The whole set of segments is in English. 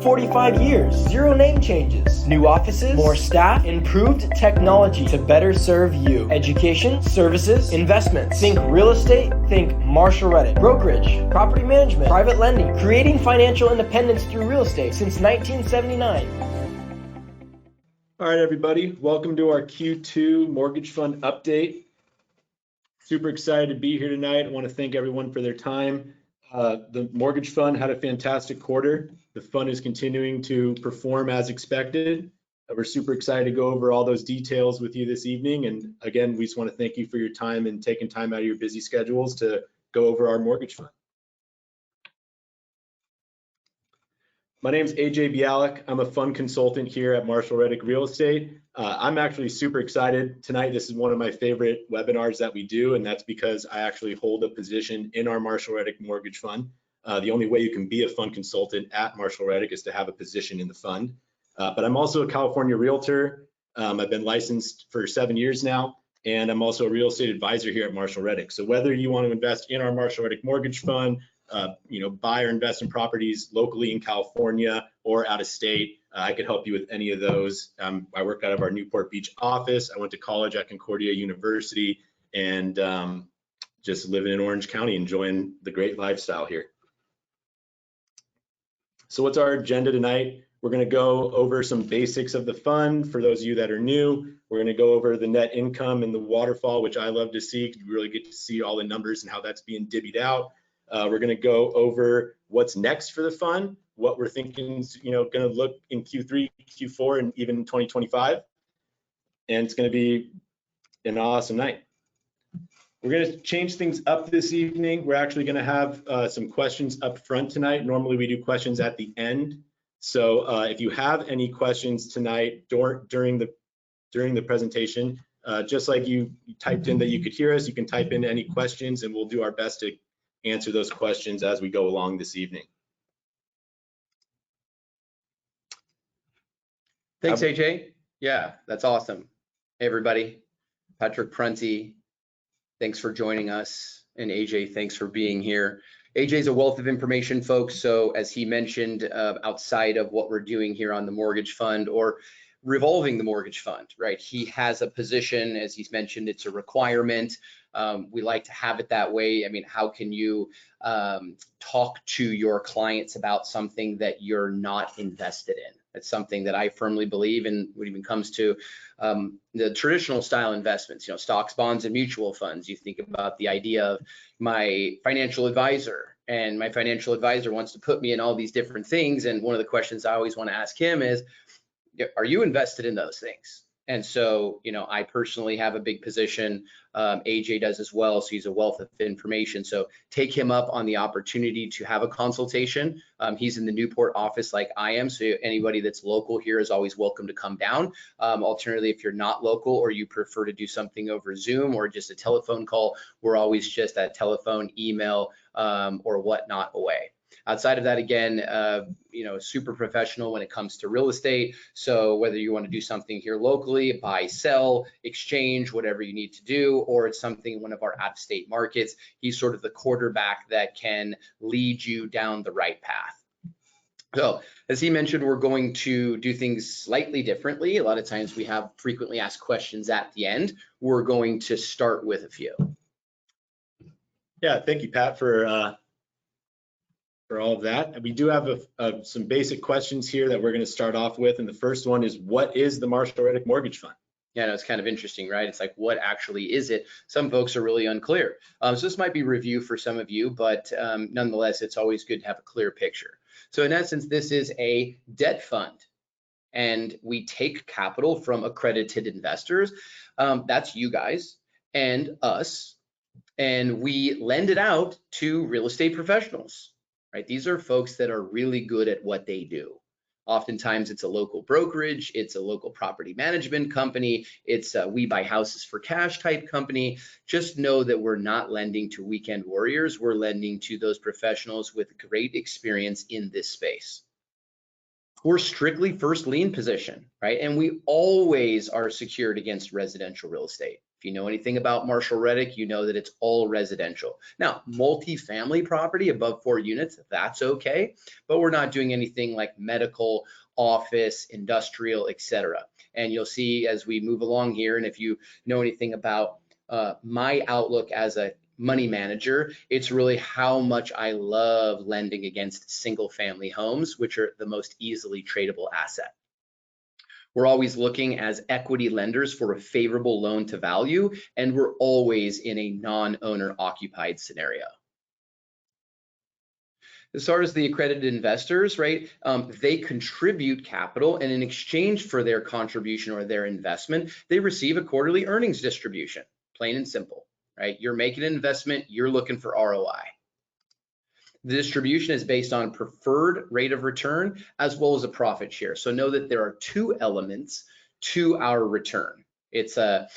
45 years, 0 name changes, new offices, more staff, improved technology to better serve you. Education, services, investments. Think real estate, think Marshall Reddick. Brokerage, property management, private lending, creating financial independence through real estate since 1979. All right, everybody, welcome to our Q2 mortgage fund update. Super excited to be here tonight. I want to thank everyone for their time. The mortgage fund had a fantastic quarter. The fund is continuing to perform as expected. We're super excited to go over all those details with you this evening. And again, we just want to thank you for your time and taking time out of your busy schedules to go over our mortgage fund. My name is AJ Bialik. I'm a fund consultant here at Marshall Reddick Real Estate. I'm actually super excited tonight. This is one of my favorite webinars that we do, and that's because I actually hold a position in our Marshall Reddick Mortgage Fund. The only way you can be a fund consultant at Marshall Reddick is to have a position in the fund. But I'm also a California realtor. I've been licensed for 7 years now, and I'm also a real estate advisor here at Marshall Reddick. So whether you want to invest in our Marshall Reddick Mortgage Fund, buy or invest in properties locally in California or out of state, I could help you with any of those. I work out of our Newport Beach office. I went to college at Concordia University and just living in Orange County, enjoying the great lifestyle here. So what's our agenda tonight? We're going to go over some basics of the fund. For those of you that are new, we're going to go over the net income and the waterfall, which I love to see. You really get to see all the numbers and how that's being divvied out. We're going to go over what's next for the fund, what we're thinking is going to look in Q3, Q4, and even 2025. And it's going to be an awesome night. We're going to change things up this evening. We're actually going to have some questions up front tonight. Normally we do questions at the end. So if you have any questions tonight during the presentation, just like you typed in that you could hear us, you can type in any questions and we'll do our best to answer those questions as we go along this evening. Thanks, AJ. Yeah, that's awesome. Hey, everybody. Patrick Prunty, thanks for joining us. And AJ, thanks for being here. AJ is a wealth of information, folks. So as he mentioned, outside of what we're doing here on the mortgage fund or revolving the mortgage fund, right? He has a position, as he's mentioned, it's a requirement. We like to have it that way. I mean, how can you talk to your clients about something that you're not invested in? It's something that I firmly believe in when it even comes to the traditional style investments, stocks, bonds, and mutual funds. You think about the idea of my financial advisor, and my financial advisor wants to put me in all these different things. And one of the questions I always want to ask him is, are you invested in those things? And so, I personally have a big position. AJ does as well. So he's a wealth of information. So take him up on the opportunity to have a consultation. He's in the Newport office like I am. So anybody that's local here is always welcome to come down. Alternatively, if you're not local or you prefer to do something over Zoom or just a telephone call, we're always just at telephone, email, or whatnot away. Outside of that, again, super professional when it comes to real estate. So whether you want to do something here locally, buy, sell, exchange, whatever you need to do, or it's something in one of our out-of-state markets, he's sort of the quarterback that can lead you down the right path. So as he mentioned, we're going to do things slightly differently. A lot of times we have frequently asked questions at the end. We're going to start with a few. Yeah, thank you, Pat, for all of that. We do have some basic questions here that we're going to start off with. And the first one is, what is the Marshall Reddick Mortgage Fund? Yeah, no, it's kind of interesting, right? It's like, what actually is it? Some folks are really unclear. So this might be review for some of you, but nonetheless, it's always good to have a clear picture. So in essence, this is a debt fund, and we take capital from accredited investors. That's you guys and us, and we lend it out to real estate professionals. Right? These are folks that are really good at what they do. Oftentimes it's a local brokerage, it's a local property management company, it's a we buy houses for cash type company. Just know that we're not lending to weekend warriors, we're lending to those professionals with great experience in this space. We're strictly first lien position, right? And we always are secured against residential real estate. If you know anything about Marshall Reddick, you know that it's all residential. Now, multi-family property above 4 units, that's okay, but we're not doing anything like medical, office, industrial, etc. And you'll see as we move along here, and if you know anything about my outlook as a money manager, it's really how much I love lending against single family homes, which are the most easily tradable asset. We're always looking as equity lenders for a favorable loan to value, and we're always in a non-owner occupied scenario. As far as the accredited investors, right, they contribute capital, and in exchange for their contribution or their investment, they receive a quarterly earnings distribution, plain and simple, right? You're making an investment, you're looking for ROI. The distribution is based on preferred rate of return as well as a profit share. So know that there are 2 elements to our return. It's a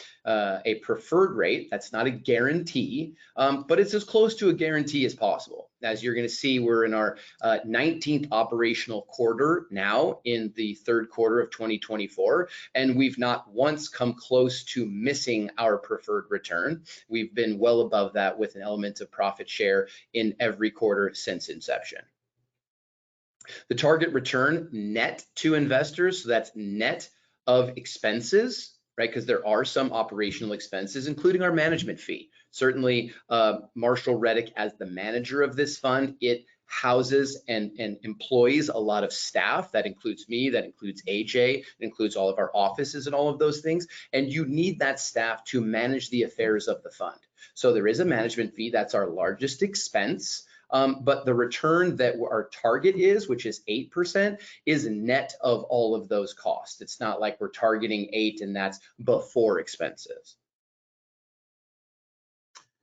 preferred rate. That's not a guarantee, but it's as close to a guarantee as possible. As you're going to see, we're in our 19th operational quarter now in the 3rd quarter of 2024, and we've not once come close to missing our preferred return. We've been well above that with an element of profit share in every quarter since inception. The target return net to investors, so that's net of expenses, right? Because there are some operational expenses, including our management fee. Certainly, Marshall Reddick, as the manager of this fund, it houses and employs a lot of staff. That includes me, that includes AJ, it includes all of our offices and all of those things. And you need that staff to manage the affairs of the fund. So there is a management fee. That's our largest expense. But the return that our target is, which is 8%, is net of all of those costs. It's not like we're targeting 8 and that's before expenses.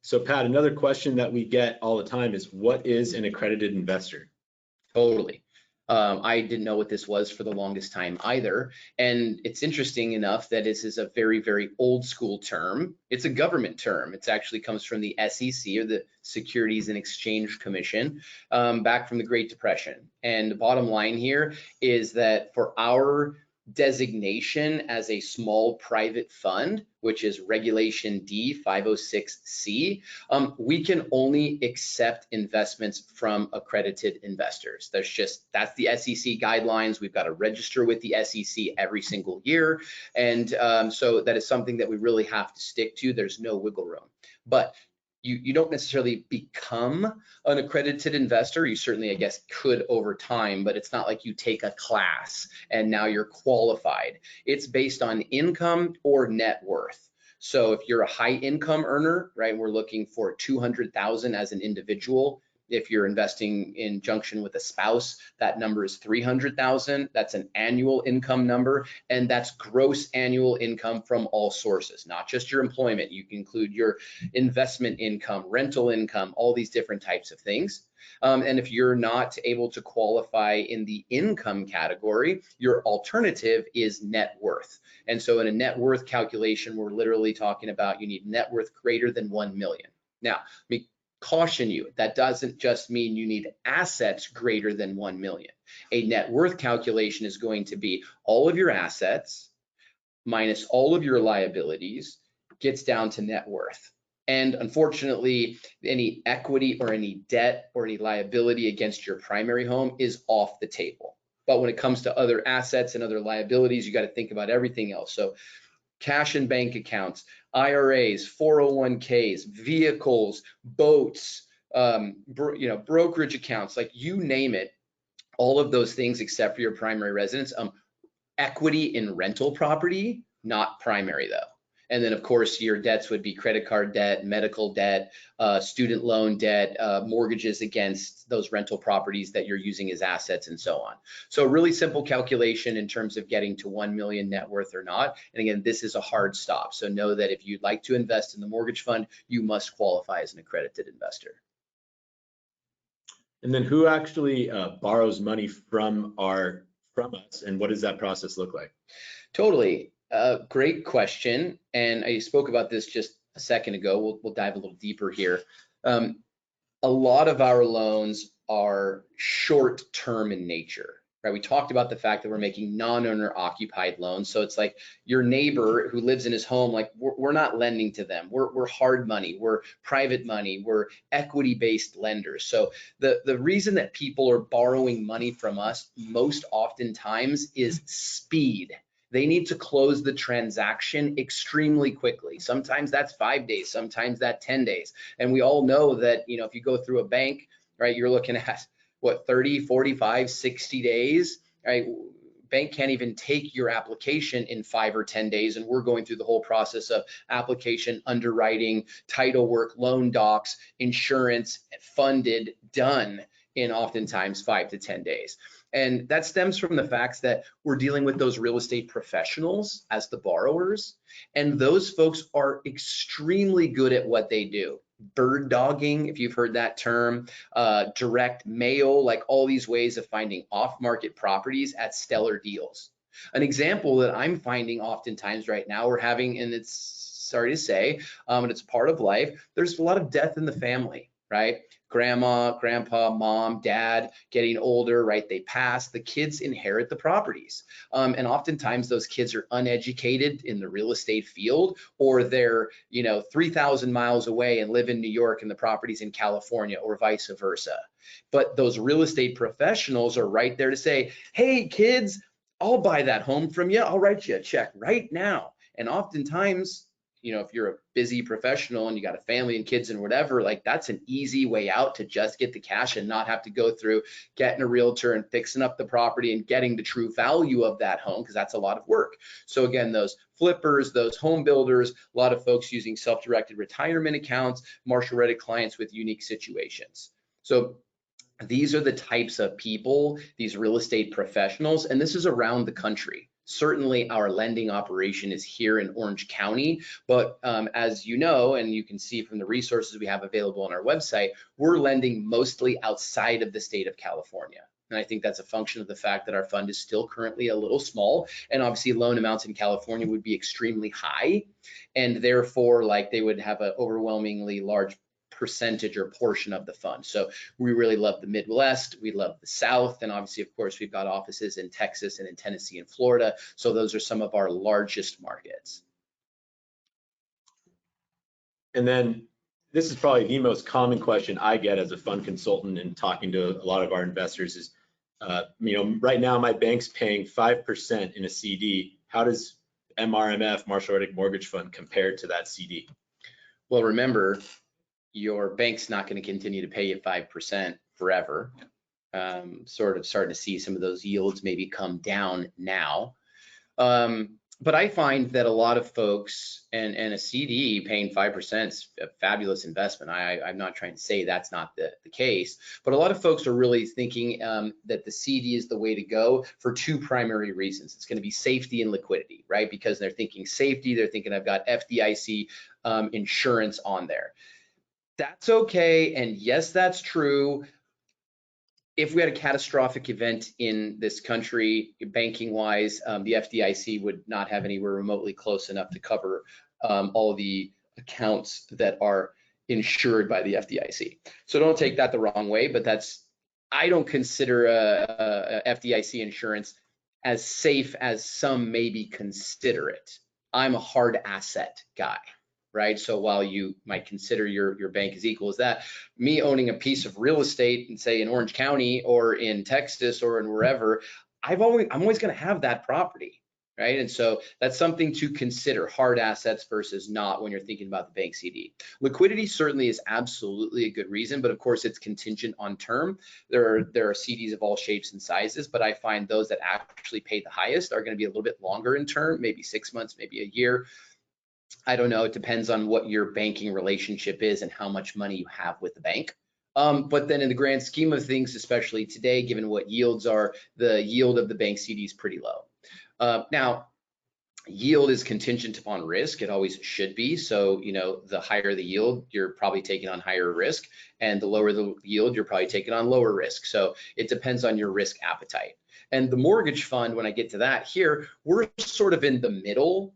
So Pat, another question that we get all the time is, what is an accredited investor? Totally. I didn't know what this was for the longest time either. And it's interesting enough that this is a very, very old school term. It's a government term. It actually comes from the SEC, or the Securities and Exchange Commission, back from the Great Depression. And the bottom line here is that for our designation as a small private fund, which is Regulation D 506C, we can only accept investments from accredited investors. That's the SEC guidelines. We've got to register with the SEC every single year. And so that is something that we really have to stick to. There's no wiggle room. But you don't necessarily become an accredited investor. You certainly, I guess, could over time, but it's not like you take a class and now you're qualified. It's based on income or net worth. So if you're a high income earner, right, we're looking for 200,000 as an individual. If you're investing in junction with a spouse, that number is 300,000. That's an annual income number, and that's gross annual income from all sources, not just your employment. You can include your investment income, rental income, all these different types of things. And if you're not able to qualify in the income category, your alternative is net worth. And so in a net worth calculation, we're literally talking about you need net worth greater than 1 million. Now, let me caution you, that doesn't just mean you need assets greater than 1 million. A net worth calculation is going to be all of your assets minus all of your liabilities gets down to net worth. And unfortunately, any equity or any debt or any liability against your primary home is off the table. But when it comes to other assets and other liabilities, you got to think about everything else. So cash and bank accounts, IRAs, 401ks, vehicles, boats, brokerage accounts, like you name it, all of those things except for your primary residence. Equity in rental property, not primary though. And then of course your debts would be credit card debt, medical debt, student loan debt, mortgages against those rental properties that you're using as assets and so on. So really simple calculation in terms of getting to 1 million net worth or not. And again, this is a hard stop. So know that if you'd like to invest in the mortgage fund, you must qualify as an accredited investor. And then who actually borrows money from us, and what does that process look like? Totally. Great question. And I spoke about this just a second ago. We'll dive a little deeper here. A lot of our loans are short-term in nature, right? We talked about the fact that we're making non-owner occupied loans. So it's like your neighbor who lives in his home, like we're not lending to them. We're hard money, we're private money, we're equity-based lenders. So the reason that people are borrowing money from us most oftentimes is speed. They need to close the transaction extremely quickly. Sometimes that's 5 days, sometimes that's 10 days. And we all know that, you know, if you go through a bank, right, you're looking at what, 30, 45, 60 days, right? Bank can't even take your application in 5 or 10 days. And we're going through the whole process of application, underwriting, title work, loan docs, insurance, funded, done in oftentimes 5 to 10 days. And that stems from the facts that we're dealing with those real estate professionals as the borrowers. And those folks are extremely good at what they do. Bird dogging, if you've heard that term, direct mail, like all these ways of finding off-market properties at stellar deals. An example that I'm finding oftentimes right now, we're having, and it's sorry to say, and it's part of life, there's a lot of death in the family, right? Grandma, grandpa, mom, dad getting older, right? They pass, the kids inherit the properties. And oftentimes those kids are uneducated in the real estate field, or they're, you know, 3,000 miles away and live in New York and the property's in California, or vice versa. But those real estate professionals are right there to say, hey kids, I'll buy that home from you. I'll write you a check right now. And oftentimes, you know, if you're a busy professional and you got a family and kids and whatever, like that's an easy way out to just get the cash and not have to go through getting a realtor and fixing up the property and getting the true value of that home, because that's a lot of work. So again, those flippers, those home builders, a lot of folks using self-directed retirement accounts, Marshall Reddick clients with unique situations. So these are the types of people, these real estate professionals, and this is around the country. Certainly our lending operation is here in Orange County, but as you know, and you can see from the resources we have available on our website, we're lending mostly outside of the state of California. And I think that's a function of the fact that our fund is still currently a little small, and obviously loan amounts in California would be extremely high, and therefore like they would have an overwhelmingly large percentage or portion of the fund. So we really love the Midwest, we love the South, and obviously, of course, we've got offices in Texas and in Tennessee and Florida. So those are some of our largest markets. And then this is probably the most common question I get as a fund consultant and talking to a lot of our investors is, you know, right now my bank's paying 5% in a CD. How does MRMF, Marshall Reddick Mortgage Fund, compare to that CD? Well, remember, your bank's not going to continue to pay you 5% forever. Sort of starting to see some of those yields maybe come down now. But I find that a lot of folks, and a CD paying 5% is a fabulous investment. I'm not trying to say that's not the case, but a lot of folks are really thinking that the CD is the way to go for two primary reasons. It's going to be safety and liquidity, right? Because they're thinking safety, they're thinking I've got FDIC insurance on there. That's okay, and yes, that's true. If we had a catastrophic event in this country, banking wise, the FDIC would not have anywhere remotely close enough to cover all the accounts that are insured by the FDIC. So don't take that the wrong way, but I don't consider a FDIC insurance as safe as some maybe consider it. I'm a hard asset guy. Right? So while you might consider your bank as equal as that, me owning a piece of real estate and say in Orange County or in Texas or in wherever, I'm always going to have that property, right? And so that's something to consider, hard assets versus not when you're thinking about the bank CD. Liquidity certainly is absolutely a good reason, but of course it's contingent on term. There are CDs of all shapes and sizes, but I find those that actually pay the highest are going to be a little bit longer in term, maybe 6 months, maybe a year. I don't know, it depends on what your banking relationship is and how much money you have with the bank. But then in the grand scheme of things, especially today, given what yields are, the yield of the bank CD is pretty low. Now, yield is contingent upon risk. It always should be. So, you know, the higher the yield, you're probably taking on higher risk, and the lower the yield, you're probably taking on lower risk. So it depends on your risk appetite. And the mortgage fund, when I get to that here, we're sort of in the middle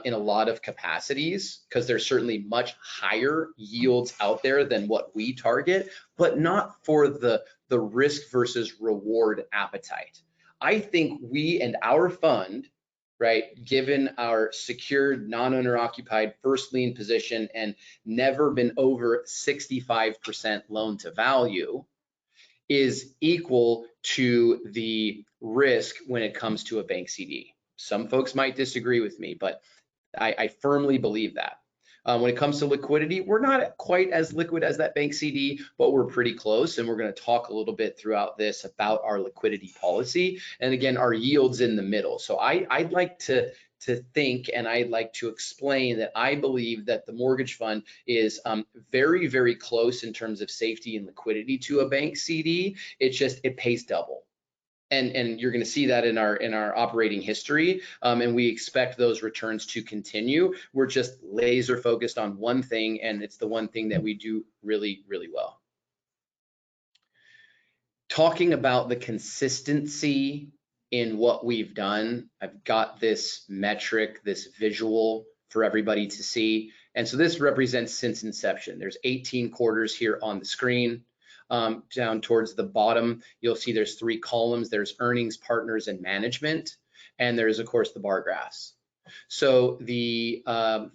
in a lot of capacities, because there's certainly much higher yields out there than what we target, but not for the risk versus reward appetite. I think we and our fund, right, given our secured, non-owner occupied first lien position and never been over 65% loan to value, is equal to the risk when it comes to a bank CD. Some folks might disagree with me, but I firmly believe that. When it comes to liquidity, we're not quite as liquid as that bank CD, but we're pretty close. And we're going to talk a little bit throughout this about our liquidity policy. And again, our yields in the middle. So I'd like to think, and I'd like to explain that I believe that the mortgage fund is very, very close in terms of safety and liquidity to a bank CD. It's just, it pays double. And you're going to see that in our operating history, and we expect those returns to continue. We're just laser focused on one thing, and it's the one thing that we do really, really well. Talking about the consistency in what we've done, I've got this metric, this visual for everybody to see. And so this represents since inception. There's 18 quarters here on the screen. Down towards the bottom, you'll see there's 3 columns. There's earnings, partners, and management. And there's, of course, the bar graphs. So the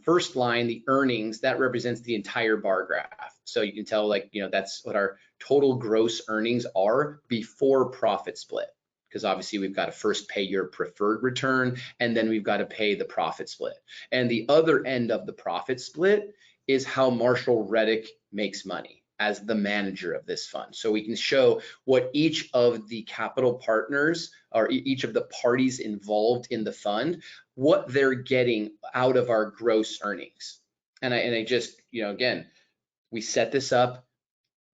first line, the earnings, that represents the entire bar graph. So you can tell, like, that's what our total gross earnings are before profit split. Because obviously we've got to first pay your preferred return, and then we've got to pay the profit split. And the other end of the profit split is how Marshall Reddick makes money as the manager of this fund. So we can show what each of the capital partners or each of the parties involved in the fund, what they're getting out of our gross earnings. And I just, again, we set this up.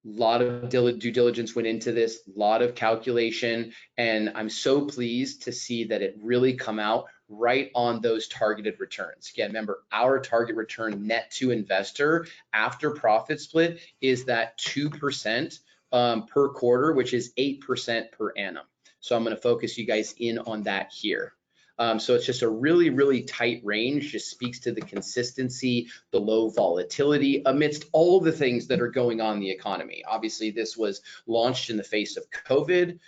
A lot of due diligence went into this, a lot of calculation, and I'm so pleased to see that it really come out right on those targeted returns. Again, remember, our target return net to investor after profit split is that 2% per quarter, which is 8% per annum. So I'm going to focus you guys in on that here. So it's just a really, really tight range, just speaks to the consistency, the low volatility amidst all the things that are going on in the economy. Obviously, this was launched in the face of COVID.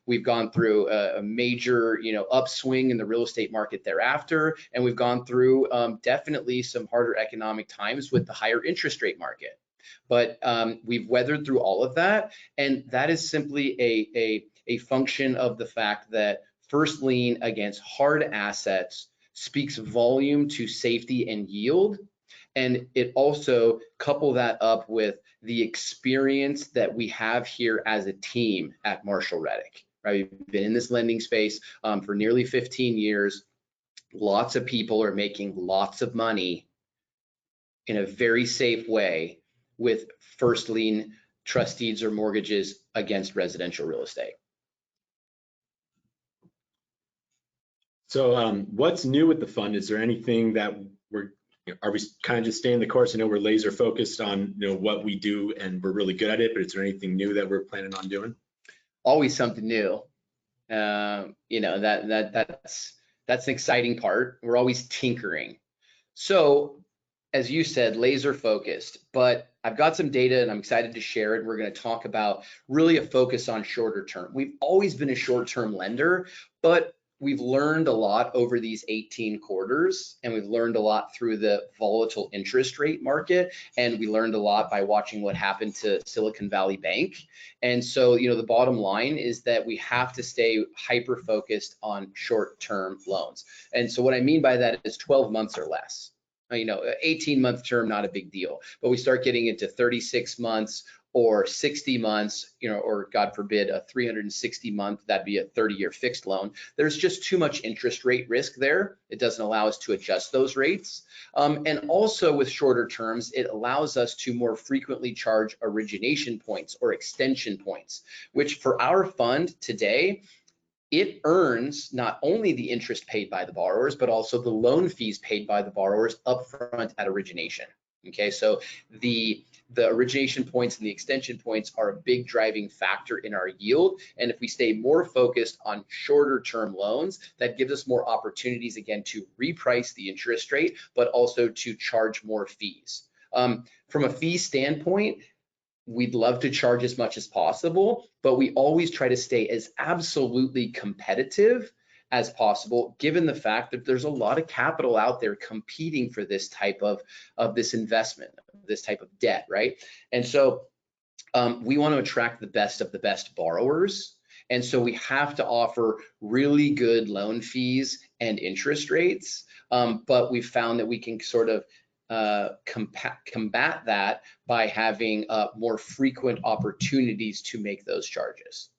We've gone through a major, upswing in the real estate market thereafter, and we've gone through definitely some harder economic times with the higher interest rate market. But we've weathered through all of that, and that is simply a function of the fact that first lien against hard assets speaks volume to safety and yield. And it also couple that up with the experience that we have here as a team at Marshall Reddick, right? We've been in this lending space for nearly 15 years. Lots of people are making lots of money in a very safe way with first lien trust deeds or mortgages against residential real estate. So what's new with the fund? Is there anything that are we kind of just staying the course? I know we're laser focused on what we do and we're really good at it, but is there anything new that we're planning on doing? Always something new. That's an exciting part. We're always tinkering. So as you said, laser focused, but I've got some data and I'm excited to share it. We're going to talk about really a focus on shorter term. We've always been a short-term lender, but we've learned a lot over these 18 quarters, and we've learned a lot through the volatile interest rate market, and we learned a lot by watching what happened to Silicon Valley Bank. And so, the bottom line is that we have to stay hyper-focused on short-term loans. And so what I mean by that is 12 months or less. 18-month term, not a big deal, but we start getting into 36 months or 60 months, or God forbid, a 360 month, that'd be a 30-year fixed loan. There's just too much interest rate risk there. It doesn't allow us to adjust those rates. And also with shorter terms, it allows us to more frequently charge origination points or extension points, which for our fund today, it earns not only the interest paid by the borrowers, but also the loan fees paid by the borrowers upfront at origination. Okay, so the origination points and the extension points are a big driving factor in our yield. And if we stay more focused on shorter term loans, that gives us more opportunities again to reprice the interest rate, but also to charge more fees. From a fee standpoint, we'd love to charge as much as possible, but we always try to stay as absolutely competitive as possible, given the fact that there's a lot of capital out there competing for this type of this investment, this type of debt, right? And so we want to attract the best of the best borrowers. And so we have to offer really good loan fees and interest rates, but we found that we can sort of combat that by having more frequent opportunities to make those charges.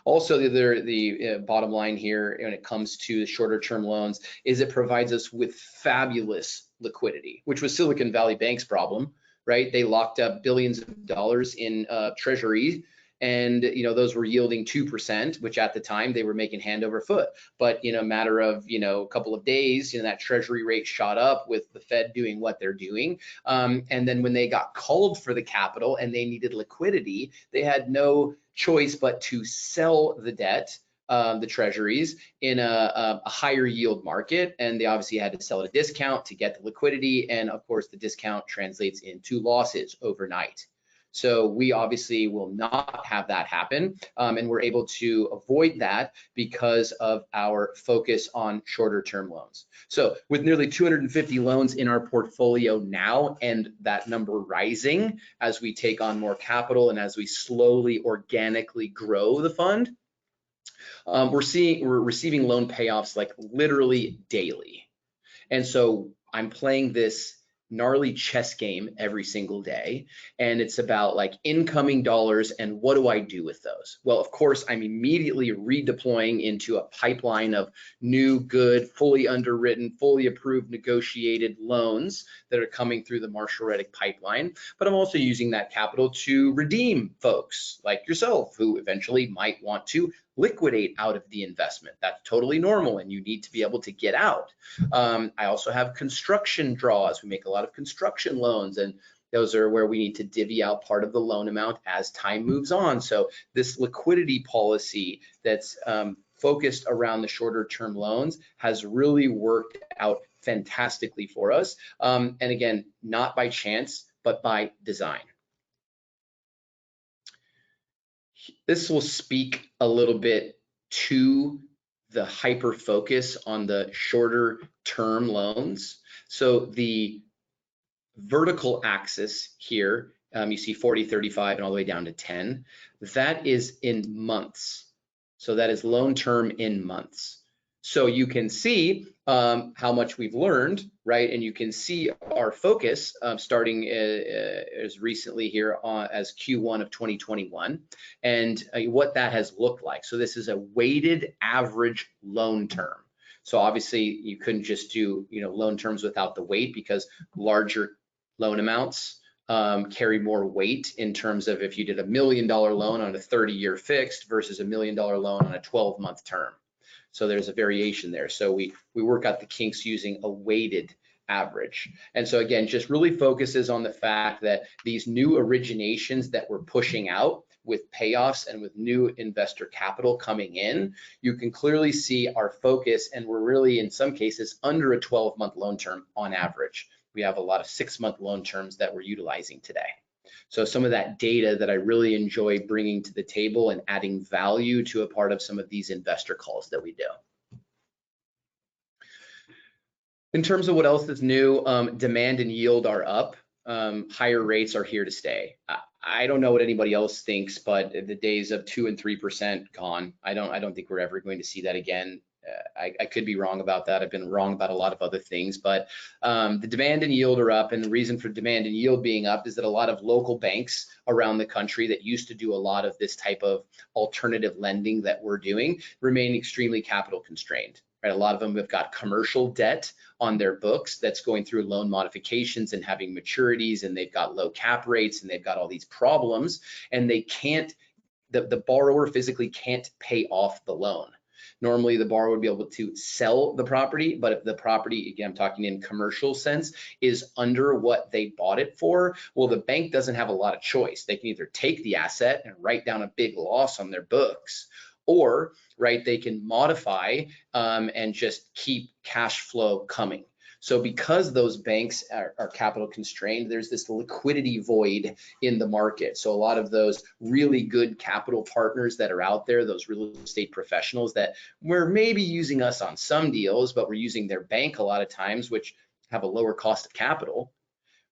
Also, the bottom line here when it comes to the shorter term loans is it provides us with fabulous liquidity, which was Silicon Valley Bank's problem, right? They locked up billions of dollars in treasury, and those were yielding 2%, which at the time they were making hand over foot. But a matter of a couple of days, that treasury rate shot up with the Fed doing what they're doing. And then when they got called for the capital and they needed liquidity, they had no choice but to sell the debt, the treasuries, in a higher yield market, and they obviously had to sell at a discount to get the liquidity, and of course the discount translates into losses overnight. So we obviously will not have that happen, and we're able to avoid that because of our focus on shorter term loans. So with nearly 250 loans in our portfolio now, and that number rising as we take on more capital and as we slowly organically grow the fund, we're receiving loan payoffs like literally daily. And so I'm playing this gnarly chess game every single day, and it's about like incoming dollars and what do I do with those? Well, of course, I'm immediately redeploying into a pipeline of new, good, fully underwritten, fully approved, negotiated loans that are coming through the Marshall Reddick pipeline. But I'm also using that capital to redeem folks like yourself who eventually might want to liquidate out of the investment. That's totally normal, and you need to be able to get out. I also have construction draws. We make a lot of construction loans, and those are where we need to divvy out part of the loan amount as time moves on. So this liquidity policy that's focused around the shorter term loans has really worked out fantastically for us. And again, not by chance, but by design. This will speak a little bit to the hyper focus on the shorter term loans. So the vertical axis here, you see 40, 35, and all the way down to 10. That is in months. So that is loan term in months. So you can see how much we've learned, right? And you can see our focus starting as recently here as Q1 of 2021, and what that has looked like. So this is a weighted average loan term. So obviously you couldn't just do loan terms without the weight, because larger loan amounts carry more weight in terms of if you did $1 million loan on a 30-year fixed versus $1 million loan on a 12-month term. So there's a variation there. So we work out the kinks using a weighted average. And so again, just really focuses on the fact that these new originations that we're pushing out with payoffs and with new investor capital coming in, you can clearly see our focus, and we're really in some cases under a 12-month loan term on average. We have a lot of 6-month loan terms that we're utilizing today. So some of that data that I really enjoy bringing to the table and adding value to a part of some of these investor calls that we do. In terms of what else is new, demand and yield are up. Higher rates are here to stay. I don't know what anybody else thinks, but the days of 2% and 3% gone. I don't think we're ever going to see that again. I could be wrong about that. I've been wrong about a lot of other things, but the demand and yield are up, and the reason for demand and yield being up is that a lot of local banks around the country that used to do a lot of this type of alternative lending that we're doing remain extremely capital constrained. Right? A lot of them have got commercial debt on their books that's going through loan modifications and having maturities, and they've got low cap rates, and they've got all these problems, and they can't, the borrower physically can't pay off the loan. Normally the borrower would be able to sell the property, but if the property, again, I'm talking in commercial sense, is under what they bought it for, well, the bank doesn't have a lot of choice. They can either take the asset and write down a big loss on their books, or right, they can modify and just keep cash flow coming. So because those banks are capital constrained, there's this liquidity void in the market. So a lot of those really good capital partners that are out there, those real estate professionals that we're maybe using us on some deals, but we're using their bank a lot of times, which have a lower cost of capital.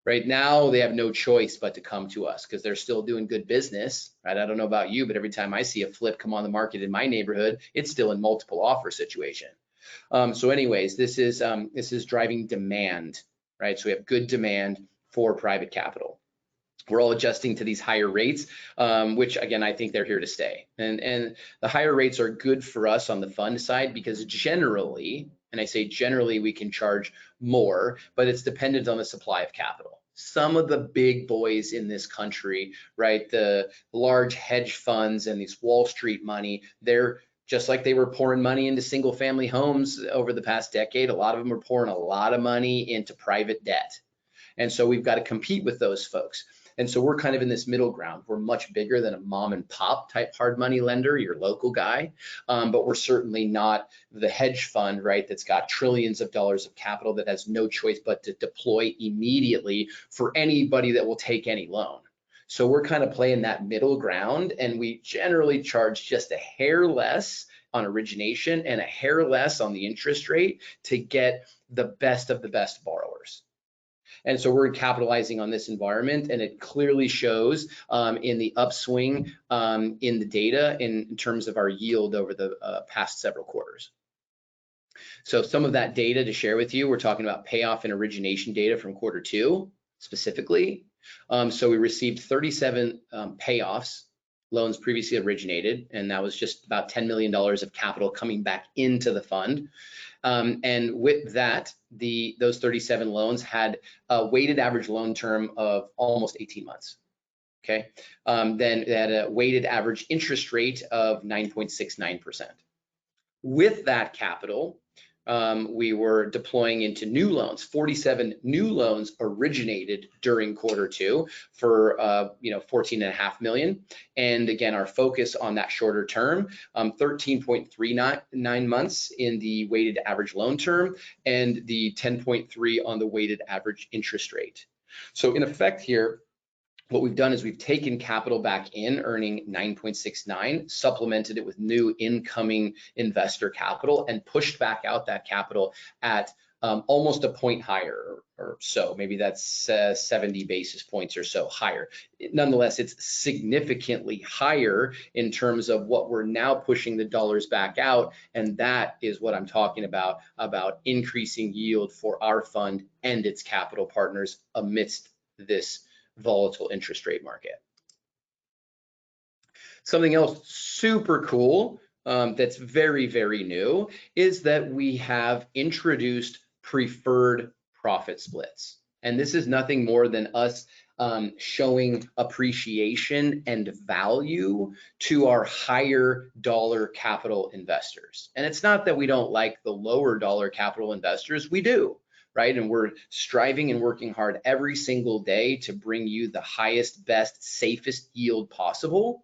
Right now, they have no choice but to come to us because they're still doing good business, right? I don't know about you, but every time I see a flip come on the market in my neighborhood, it's still in multiple offer situation. So anyways, this is driving demand, right? So we have good demand for private capital. We're all adjusting to these higher rates, which again, I think they're here to stay. And the higher rates are good for us on the fund side because generally, and I say generally, we can charge more, but it's dependent on the supply of capital. Some of the big boys in this country, right, the large hedge funds and these Wall Street money, they're just like they were pouring money into single family homes over the past decade. A lot of them are pouring a lot of money into private debt. And so we've got to compete with those folks. And so we're kind of in this middle ground. We're much bigger than a mom and pop type hard money lender, your local guy, but we're certainly not the hedge fund, right, that's got trillions of dollars of capital that has no choice but to deploy immediately for anybody that will take any loan. So we're kind of playing that middle ground, and we generally charge just a hair less on origination and a hair less on the interest rate to get the best of the best borrowers. And so we're capitalizing on this environment, and it clearly shows in the upswing in the data in terms of our yield over the past several quarters. So some of that data to share with you, we're talking about payoff and origination data from Q2 specifically. So we received 37 payoffs, loans previously originated, and that was just about $10 million of capital coming back into the fund. And with that, those 37 loans had a weighted average loan term of almost 18 months. Okay, then they had a weighted average interest rate of 9.69%. With that capital, we were deploying into new loans. 47 new loans originated during Q2 for $14.5 million. And again, our focus on that shorter term, 13.39 months in the weighted average loan term, and the 10.3 on the weighted average interest rate. So in effect here, what we've done is we've taken capital back in, earning 9.69, supplemented it with new incoming investor capital, and pushed back out that capital at almost a point higher or so. Maybe that's 70 basis points or so higher. Nonetheless, it's significantly higher in terms of what we're now pushing the dollars back out. And that is what I'm talking about increasing yield for our fund and its capital partners amidst this volatile interest rate market. Something else super cool that's very, very new is that we have introduced preferred profit splits. And this is nothing more than us showing appreciation and value to our higher dollar capital investors. And it's not that we don't like the lower dollar capital investors, we do. Right? And we're striving and working hard every single day to bring you the highest, best, safest yield possible.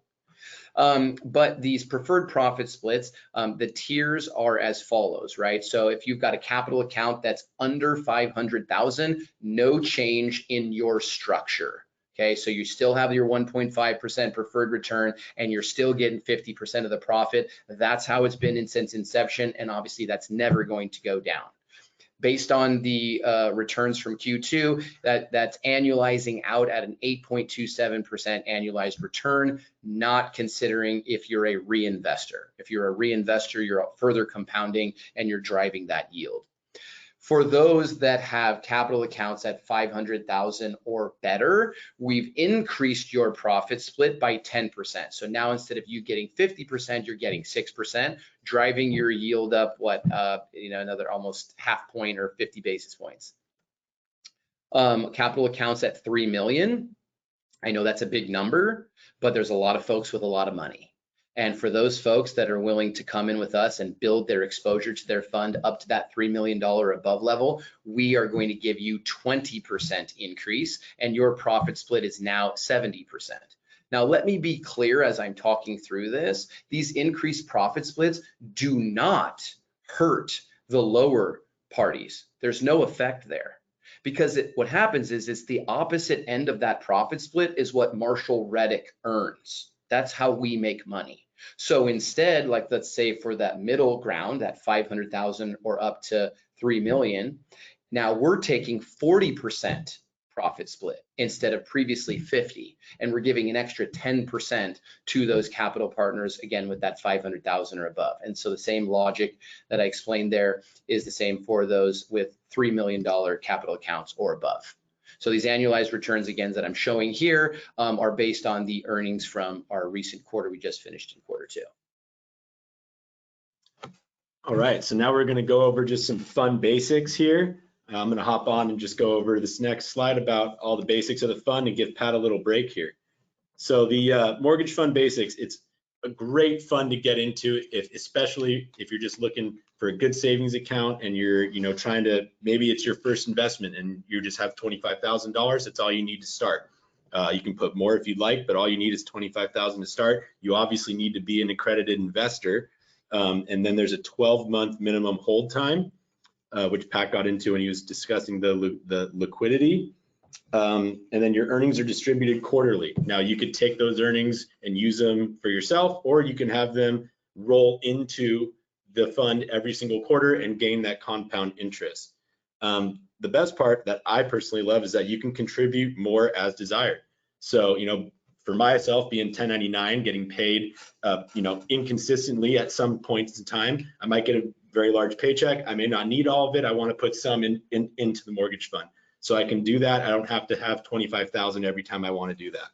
But these preferred profit splits, the tiers are as follows, right? So if you've got a capital account that's under 500,000, no change in your structure. Okay, so you still have your 1.5% preferred return, and you're still getting 50% of the profit. That's how it's been since inception, and obviously that's never going to go down. Based on the returns from Q2, that's annualizing out at an 8.27% annualized return, not considering if you're a reinvestor. If you're a reinvestor, you're further compounding and you're driving that yield. For those that have capital accounts at 500,000 or better, we've increased your profit split by 10%. So now instead of you getting 50%, you're getting 6%, driving your yield up, another almost half point or 50 basis points. Capital accounts at 3 million. I know that's a big number, but there's a lot of folks with a lot of money. And for those folks that are willing to come in with us and build their exposure to their fund up to that $3 million above level, we are going to give you 20% increase, and your profit split is now 70%. Now, let me be clear as I'm talking through this, these increased profit splits do not hurt the lower parties. There's no effect there, because what happens is it's the opposite end of that profit split is what Marshall Reddick earns. That's how we make money. So instead, like let's say for that middle ground, that 500,000 or up to 3 million, now we're taking 40% profit split instead of previously 50, and we're giving an extra 10% to those capital partners, again with that 500,000 or above. And so the same logic that I explained there is the same for those with $3 million capital accounts or above. So these annualized returns, again, that I'm showing here are based on the earnings from our recent quarter we just finished in quarter 2. All right, so now we're going to go over just some fun basics here. I'm going to hop on and just go over this next slide about all the basics of the fund and give Pat a little break here. So the mortgage fund basics, it's a great fund to get into, especially if you're just looking for a good savings account and you're trying to, maybe it's your first investment and you just have $25,000. That's all you need to start. You can put more if you'd like, but all you need is $25,000 to start. You obviously need to be an accredited investor. And then there's a 12-month minimum hold time, which Pat got into when he was discussing the liquidity. And then your earnings are distributed quarterly. Now you could take those earnings and use them for yourself, or you can have them roll into the fund every single quarter and gain that compound interest. The best part that I personally love is that you can contribute more as desired. So, for myself, being 1099, getting paid, inconsistently at some points in time, I might get a very large paycheck. I may not need all of it. I want to put some into the mortgage fund. So I can do that. I don't have to have 25,000 every time I want to do that.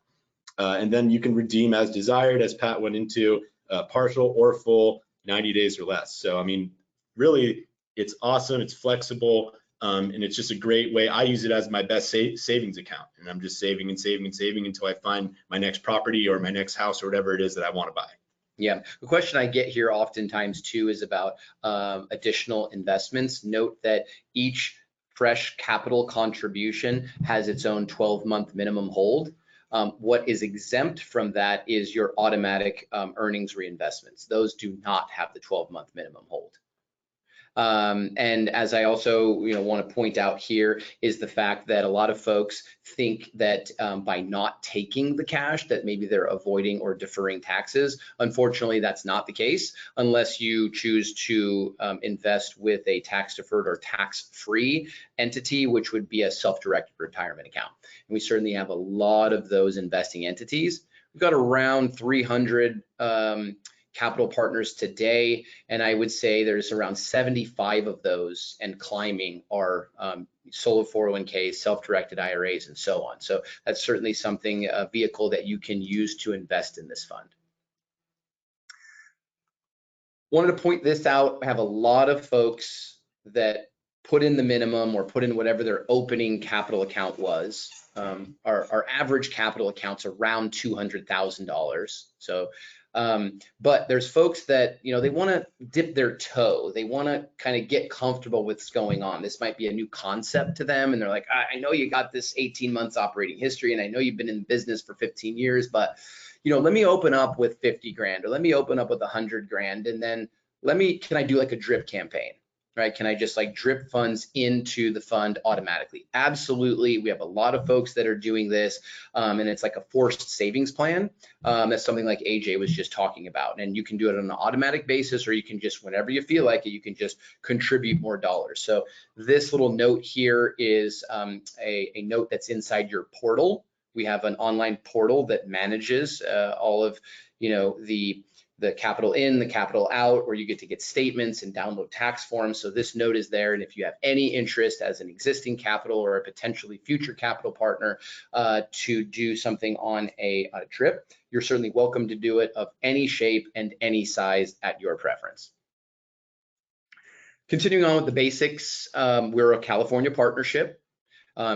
And then you can redeem as desired, as Pat went into, partial or full, 90 days or less. So, I mean, really, it's awesome. It's flexible. And it's just a great way. I use it as my best savings account, and I'm just saving and saving and saving until I find my next property or my next house or whatever it is that I want to buy. Yeah, the question I get here oftentimes too is about additional investments. Note that each fresh capital contribution has its own 12-month minimum hold. What is exempt from that is your automatic earnings reinvestments. Those do not have the 12-month minimum hold. And as I also want to point out here is the fact that a lot of folks think that by not taking the cash that maybe they're avoiding or deferring taxes. Unfortunately, that's not the case unless you choose to invest with a tax deferred or tax free entity, which would be a self-directed retirement account. And we certainly have a lot of those investing entities. We've got around 300 capital partners today, and I would say there's around 75 of those and climbing are solo 401k, self-directed IRAs, and so on. So that's certainly something, a vehicle that you can use to invest in this fund. Wanted to point this out. I have a lot of folks that put in the minimum or put in whatever their opening capital account was. Our average capital account's around $200,000. So but there's folks that, they want to dip their toe. They want to kind of get comfortable with what's going on. This might be a new concept to them. And they're like, I know you got this 18 months operating history, and I know you've been in business for 15 years, but, let me open up with 50 grand, or let me open up with 100 grand. And then can I do like a drip campaign, right? Can I just like drip funds into the fund automatically? Absolutely. We have a lot of folks that are doing this, and it's like a forced savings plan. That's something like AJ was just talking about. And you can do it on an automatic basis, or you can just, whenever you feel like it, you can just contribute more dollars. So this little note here is a note that's inside your portal. We have an online portal that manages all of, the capital in, the capital out, where you get to get statements and download tax forms. So this note is there. And if you have any interest as an existing capital or a potentially future capital partner to do something on a drip, you're certainly welcome to do it of any shape and any size at your preference. Continuing on with the basics, we're a California partnership.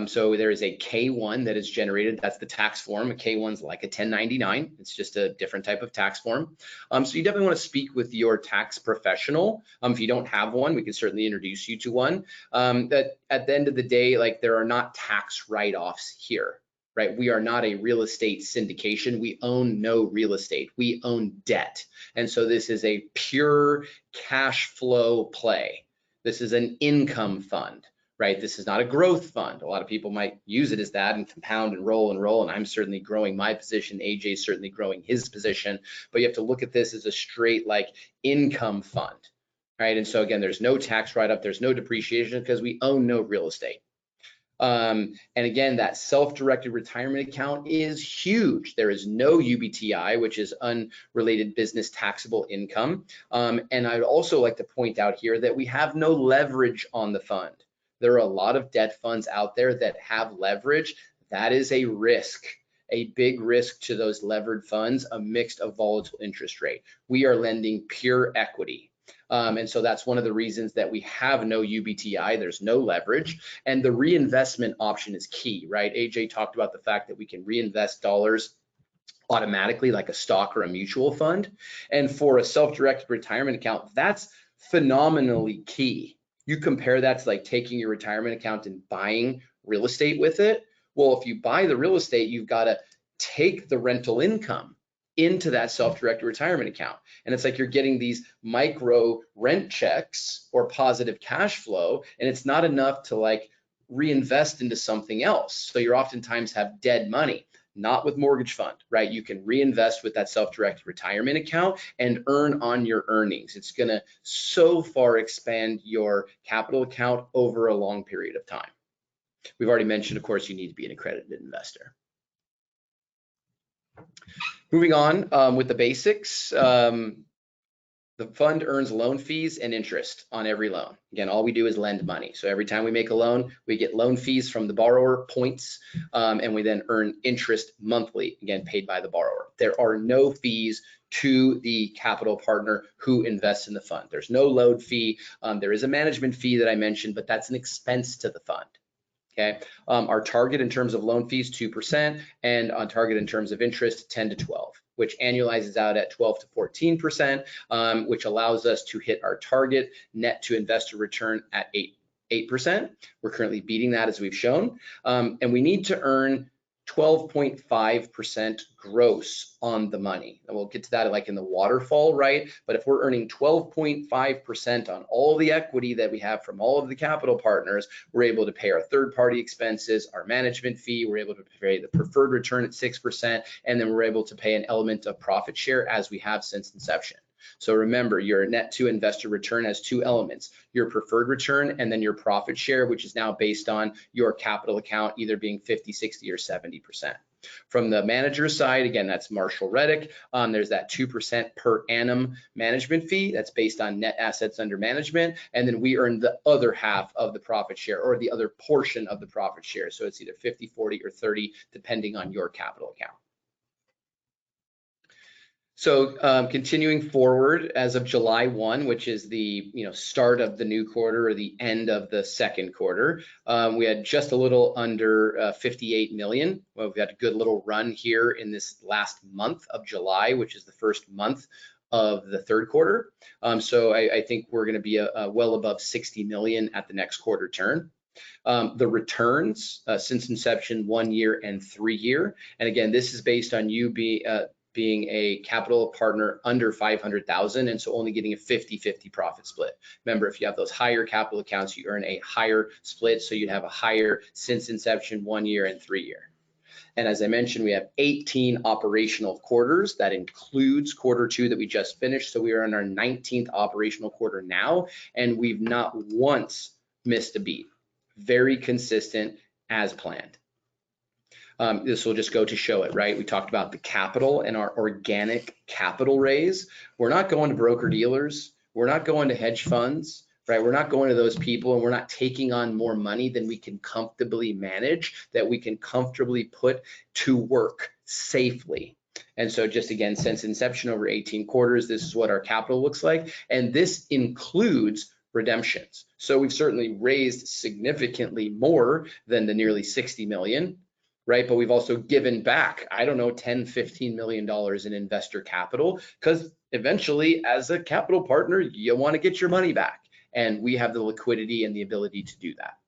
So there is a K-1 that is generated. That's the tax form. A K-1 is like a 1099. It's just a different type of tax form. So you definitely want to speak with your tax professional. If you don't have one, we can certainly introduce you to one. That at the end of the day, like, there are not tax write-offs here, right? We are not a real estate syndication. We own no real estate. We own debt. And so this is a pure cash flow play. This is an income fund, right? This is not a growth fund. A lot of people might use it as that and compound and roll, and I'm certainly growing my position. AJ's certainly growing his position, but you have to look at this as a straight like income fund, right? And so again, there's no tax write-up, there's no depreciation because we own no real estate. And again, that self-directed retirement account is huge. There is no UBTI, which is unrelated business taxable income. And I'd also like to point out here that we have no leverage on the fund. There are a lot of debt funds out there that have leverage. That is a risk, a big risk to those levered funds, a mixed of volatile interest rate. We are lending pure equity. And so that's one of the reasons that we have no UBTI, there's no leverage, and the reinvestment option is key, right? AJ talked about the fact that we can reinvest dollars automatically like a stock or a mutual fund. And for a self-directed retirement account, that's phenomenally key. You compare that to like taking your retirement account and buying real estate with it. Well, if you buy the real estate, you've got to take the rental income into that self-directed retirement account. And it's like you're getting these micro rent checks or positive cash flow, and it's not enough to like reinvest into something else. So you're oftentimes have dead money, not with mortgage fund, right? You can reinvest with that self-directed retirement account and earn on your earnings. It's gonna so far expand your capital account over a long period of time. We've already mentioned, of course, you need to be an accredited investor. Moving on with the basics, the fund earns loan fees and interest on every loan. Again, all we do is lend money. So every time we make a loan, we get loan fees from the borrower, points, and we then earn interest monthly, again, paid by the borrower. There are no fees to the capital partner who invests in the fund. There's no load fee. There is a management fee that I mentioned, but that's an expense to the fund. Okay, our target in terms of loan fees, 2%, and on target in terms of interest, 10 to 12, which annualizes out at 12 to 14%, which allows us to hit our target net to investor return at 8%. We're currently beating that as we've shown, and we need to earn 12.5% gross on the money. And we'll get to that like in the waterfall, right? But if we're earning 12.5% on all the equity that we have from all of the capital partners, we're able to pay our third-party expenses, our management fee, we're able to pay the preferred return at 6%, and then we're able to pay an element of profit share as we have since inception. So remember, your net to investor return has two elements, your preferred return and then your profit share, which is now based on your capital account either being 50, 60, or 70%. From the manager's side, again, that's Marshall Reddick. There's that 2% per annum management fee that's based on net assets under management. And then we earn the other half of the profit share or the other portion of the profit share. So it's either 50, 40, or 30, depending on your capital account. So continuing forward, as of July 1, which is the start of the new quarter or the end of the second quarter, we had just a little under 58 million. Well, we've had a good little run here in this last month of July, which is the first month of the third quarter. So I think we're going to be well above 60 million at the next quarter turn. The returns since inception, 1 year and 3 year. And again, this is based on you being a capital partner under 500,000, and so only getting a 50-50 profit split. Remember, if you have those higher capital accounts, you earn a higher split, so you'd have a higher since inception, 1 year and 3 year. And as I mentioned, we have 18 operational quarters. That includes quarter 2 that we just finished. So we are in our 19th operational quarter now, and we've not once missed a beat. Very consistent as planned. This will just go to show it, right? We talked about the capital and our organic capital raise. We're not going to broker dealers. We're not going to hedge funds, right? We're not going to those people, and we're not taking on more money than we can comfortably manage, that we can comfortably put to work safely. And so just again, since inception over 18 quarters, this is what our capital looks like. And this includes redemptions. So we've certainly raised significantly more than the nearly 60 million. Right, but we've also given back, I don't know, $10–15 million in investor capital, because eventually as a capital partner, you want to get your money back. And we have the liquidity and the ability to do that.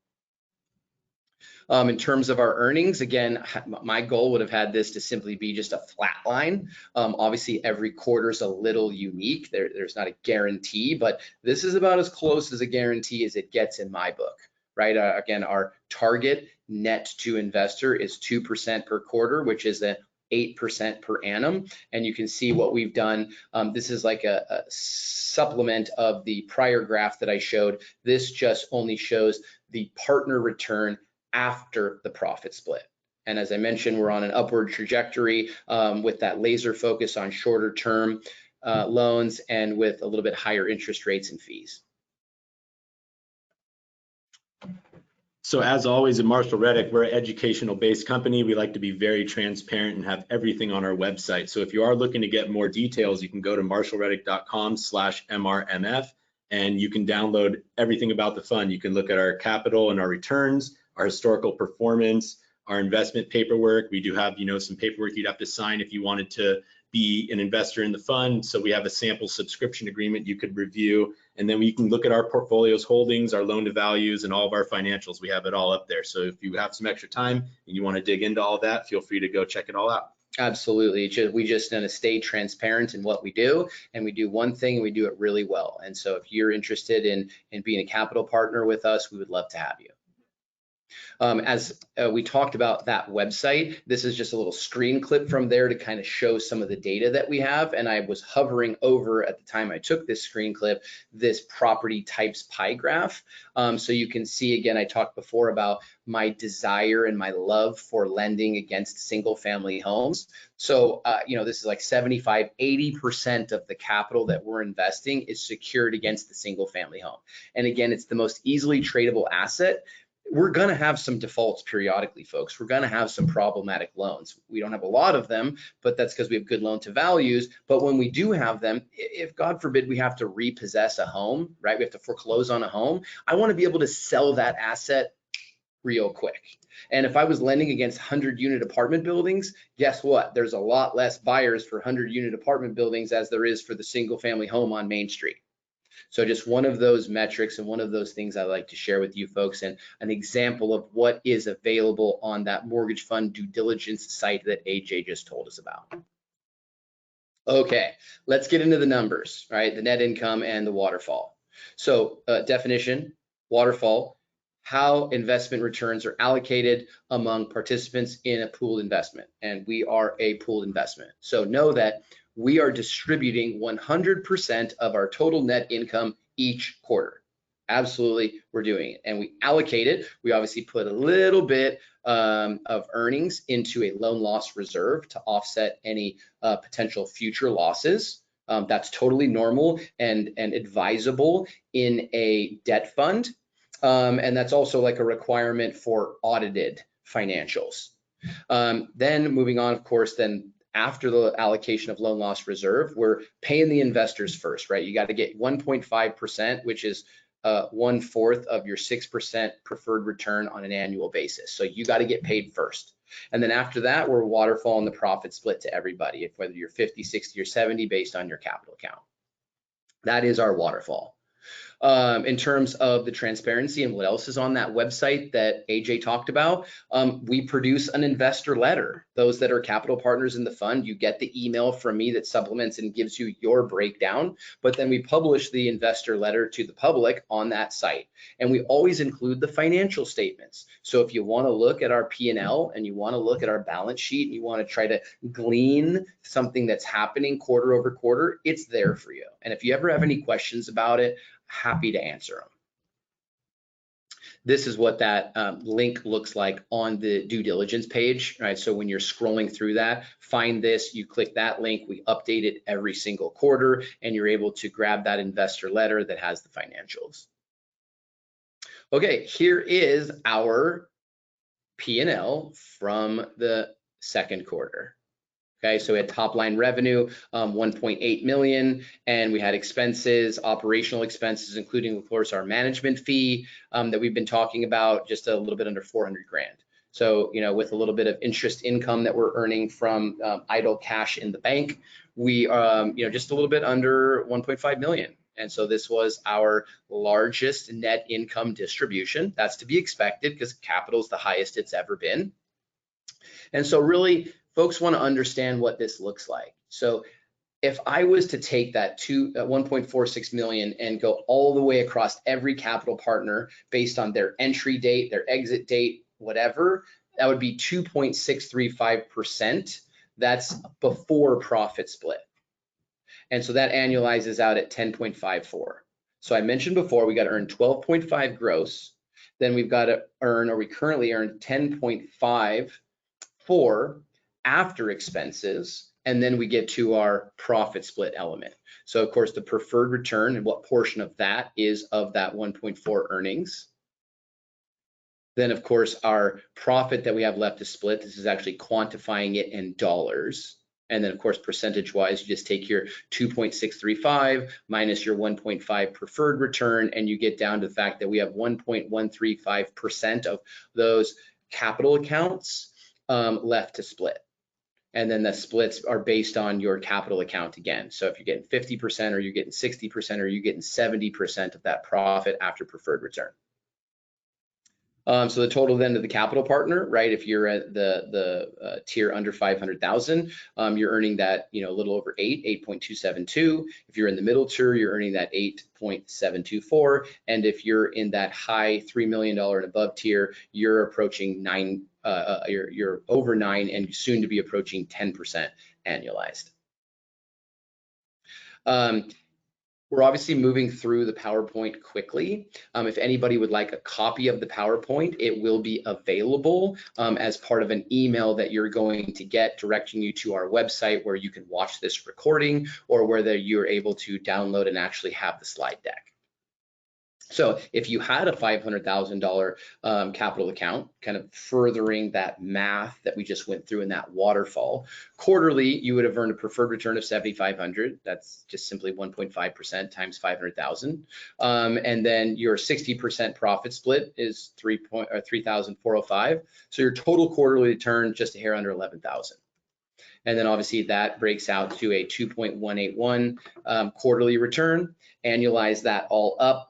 In terms of our earnings, again, my goal would have had this to simply be just a flat line. Obviously, every quarter is a little unique. There's not a guarantee, but this is about as close as a guarantee as it gets in my book, right? Again, our target net to investor is 2% per quarter, which is a 8% per annum. And you can see what we've done. This is like a supplement of the prior graph that I showed. This just only shows the partner return after the profit split. And as I mentioned, we're on an upward trajectory with that laser focus on shorter term loans and with a little bit higher interest rates and fees. So as always at Marshall Reddick, we're an educational based company. We like to be very transparent and have everything on our website. So if you are looking to get more details, you can go to marshallreddick.com/MRMF and you can download everything about the fund. You can look at our capital and our returns, our historical performance, our investment paperwork. We do have, some paperwork you'd have to sign if you wanted to be an investor in the fund. So we have a sample subscription agreement you could review, and then we can look at our portfolio's holdings, our loan to values, and all of our financials. We have it all up there. So if you have some extra time and you want to dig into all of that, feel free to go check it all out. Absolutely. We just want to stay transparent in what we do, and we do one thing and we do it really well. And so if you're interested in being a capital partner with us, we would love to have you. As we talked about that website, this is just a little screen clip from there to kind of show some of the data that we have. And I was hovering over at the time I took this screen clip, this property types pie graph. So you can see, again, I talked before about my desire and my love for lending against single family homes. So, this is like 75, 80% of the capital that we're investing is secured against the single family home. And again, it's the most easily tradable asset. We're going to have some defaults periodically, folks. We're going to have some problematic loans. We don't have a lot of them, but that's because we have good loan to values. But when we do have them, if God forbid we have to repossess a home, right? We have to foreclose on a home. I want to be able to sell that asset real quick. And if I was lending against 100-unit apartment buildings, guess what? There's a lot less buyers for 100-unit apartment buildings as there is for the single family home on Main Street. So just one of those metrics and one of those things I like to share with you folks, and an example of what is available on that mortgage fund due diligence site that AJ just told us about. Okay, let's get into the numbers, right? The net income and the waterfall. So definition, waterfall, how investment returns are allocated among participants in a pooled investment. And we are a pooled investment. So know that we are distributing 100% of our total net income each quarter. Absolutely, we're doing it. And we allocate it. We obviously put a little bit of earnings into a loan loss reserve to offset any potential future losses. That's totally normal and advisable in a debt fund. And that's also like a requirement for audited financials. Then moving on, of course, then after the allocation of loan loss reserve, we're paying the investors first, right? You got to get 1.5%, which is 1/4 of your 6% preferred return on an annual basis. So you got to get paid first. And then after that, we're waterfalling the profit split to everybody, whether you're 50, 60, or 70 based on your capital account. That is our waterfall. In terms of the transparency and what else is on that website that AJ talked about, we produce an investor letter. Those that are capital partners in the fund, you get the email from me that supplements and gives you your breakdown, but then we publish the investor letter to the public on that site. And we always include the financial statements. So if you want to look at our P&L and you want to look at our balance sheet and you want to try to glean something that's happening quarter over quarter, it's there for you. And if you ever have any questions about it, happy to answer them. This is what that link looks like on the due diligence page, right? So when you're scrolling through that, find this, you click that link, we update it every single quarter, and you're able to grab that investor letter that has the financials. Okay, here is our P&L from the second quarter. Okay, so we had top line revenue, 1.8 million, and we had expenses, operational expenses, including of course our management fee that we've been talking about, just a little bit under 400 grand. So, with a little bit of interest income that we're earning from idle cash in the bank, we, just a little bit under 1.5 million. And so this was our largest net income distribution. That's to be expected because capital is the highest it's ever been. And so really, folks want to understand what this looks like. So if I was to take that 1.46 million and go all the way across every capital partner based on their entry date, their exit date, whatever, that would be 2.635%. That's before profit split. And so that annualizes out at 10.54. So I mentioned before, we got to earn 12.5 gross. Then we've got to earn, or we currently earn 10.54 after expenses. And then we get to our profit split element. So of course, the preferred return and what portion of that is of that 1.4 earnings. Then of course, our profit that we have left to split, this is actually quantifying it in dollars. And then of course, percentage wise, you just take your 2.635 minus your 1.5 preferred return, and you get down to the fact that we have 1.135% of those capital accounts left to split. And then the splits are based on your capital account again. So if you're getting 50% or you're getting 60% or you're getting 70% of that profit after preferred return. So the total then to the capital partner, right? If you're at the tier under 500,000, you're earning that, a little over 8.272. If you're in the middle tier, you're earning that 8.724. And if you're in that high $3 million and above tier, you're approaching you're over 9 and soon to be approaching 10% annualized. We're obviously moving through the PowerPoint quickly. If anybody would like a copy of the PowerPoint, it will be available as part of an email that you're going to get directing you to our website where you can watch this recording, or whether you're able to download and actually have the slide deck. So if you had a $500,000 capital account, kind of furthering that math that we just went through in that waterfall, quarterly, you would have earned a preferred return of 7,500. That's just simply 1.5% times 500,000. And then your 60% profit split is 3,405. So your total quarterly return just a hair under 11,000. And then obviously that breaks out to a 2.181 quarterly return. Annualize that all up.